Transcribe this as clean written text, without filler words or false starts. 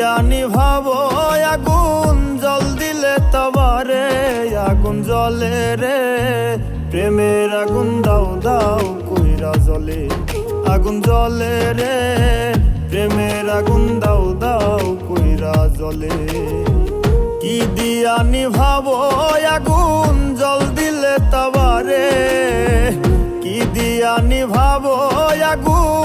দিয়া নিভাবো আগুন জল দিলে তবারে আগুন জ্বলে রে প্রেমের আগুন দাও দাও কইরা জ্বলে আগুন জ্বলে রে প্রেমের আগুন দাও দাও কইরা জ্বলে কি দিয়া নিভাবো আগুন জল দিলে তবারে কি দিয়া নিভাবো আগুন